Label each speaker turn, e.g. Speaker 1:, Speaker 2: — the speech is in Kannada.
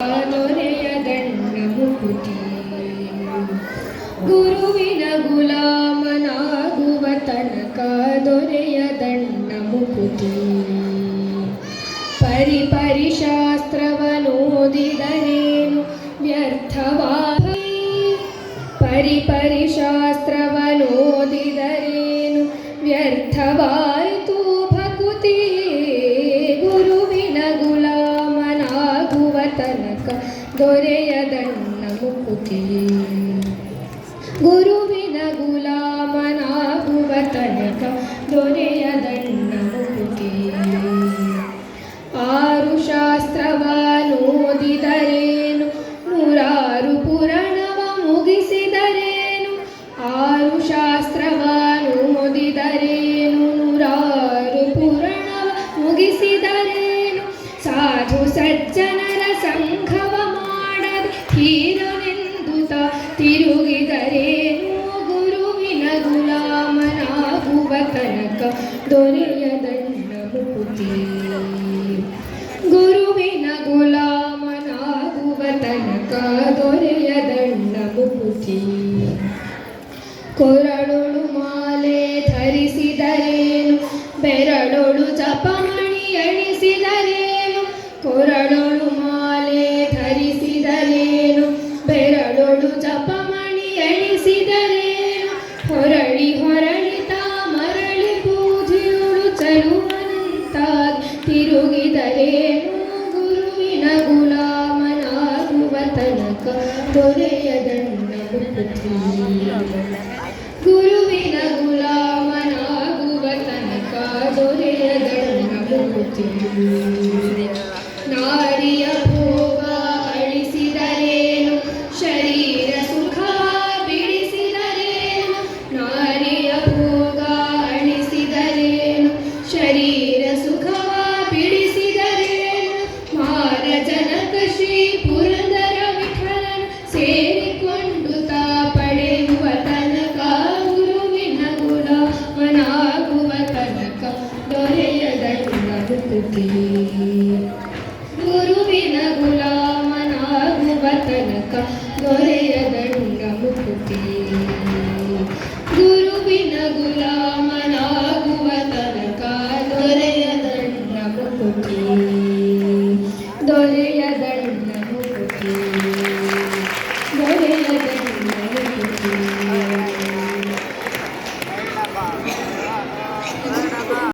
Speaker 1: ದೊರೆಯ ಗಣ್ಣ ಮುಕುತಿ ಗುರುವಿನ ಗುಲಾಮನಾಗುವ ತನಕ ದೊರೆಯ ದಂಡ ಮುಕುತಿ ಪರಿಶಾಸ್ತ್ರವನೋದಿದರೇನು ವ್ಯರ್ಥವಾಗಿ ಪರಿಶಾಸ್ತ್ರವನೋದಿದರೇನು ವ್ಯರ್ಥವಾಯಿತು ಭಕುತಿ ಗುರುವಿನ ಗುಲಾಮನಾಗುವ ತನಕ ದೊರೆಯ ದಂಡ ಮುಕುತಿ ಗುರುವಿನ ಗುಲಾಮನಾಗುವ ತನಕ ದೊರೆಯ ದಂಡ ಮುಕುತಿ ಆರು ಶಾಸ್ತ್ರವನೋದಿದರೇನು ನೂರಾರು ಪುರಾಣವ ಮುಗಿಸಿದರೇನು ಆರು ಶಾಸ್ತ್ರವನೋದಿದರೇನು ನೂರಾರು ಪುರಾಣವ ಮುಗಿಸಿದರೇನು ಸಾಧು ಸಜ್ಜನರ ಸಂಘವ ಮಾಡದೆ ಹೀರನೆಂದುತ ತಿರುಗಿದರೇನು ಗುರುವಿನ ಗುಲಾಮನಾಗುವ ತನಕ ದೊರೆಯ ದಂಡ ಮುಕುತಿ ಗುರುವಿನ ಗುಲಾಮನಾಗುವ ತನಕ ದೊರೆಯ ದಂಡ ಮುಕುತಿ ಕೊರಳೊಳು ಮಾಲೆ ಧರಿಸಿದರೇನು ಬೆರಳೊಳು ಜಪಮಣಿ ಎಣಿಸಿದರೇನು ಕೊರಳೊಳು ಮಾಲೆ ಧರಿಸಿದರೇನು ಬೆರಳೊಳು ಜಪಮಣಿ ಎಣಿಸಿದರೇನು ಹೊರಳಿ ಹೊರಳಿತ ಮರಳಿ ಬೂದಿರುಳು ಚಲುವಂತಾಗಿ ತಿರುಗಿದರೇನು ಗುರುವಿನ ಗುಲಾಮನಾಗುವ ತನಕ ದೊರೆಯ ದಂಡ ಮುಕುತಿ ಗುರುವಿನ ಗುಲಾಮನಾಗುವ ತನಕ ದೊರೆಯ ದಂಡ ಮುಕುತಿ ನಾರಿಯ ಭೋಗ ಅಳಿಸಿದರೇನು ಶರೀರ ಸುಖ ಬಿಡಿಸಿದರೇನು ನಾರಿಯ ಭೋಗ ಅಳಿಸಿದರೇನು ಶರೀರ ಸುಖ ಬಿಡಿಸಿದರೇನು ಮಾರ ಜನಕ ಶ್ರೀ ಪುರಂದರ ವಿಠಲನ ಸೇರಿಕೊಂಡು ತಾ ಪಡೆಯುವ ತನಕ ಗುರುವಿನ ಗುಲಾಮನಾಗುವ ತನಕ ದೊರೆಯ ದಂಡ ಮುಕುತಿ ಗುರುವಿನ ಗುಲಾಮ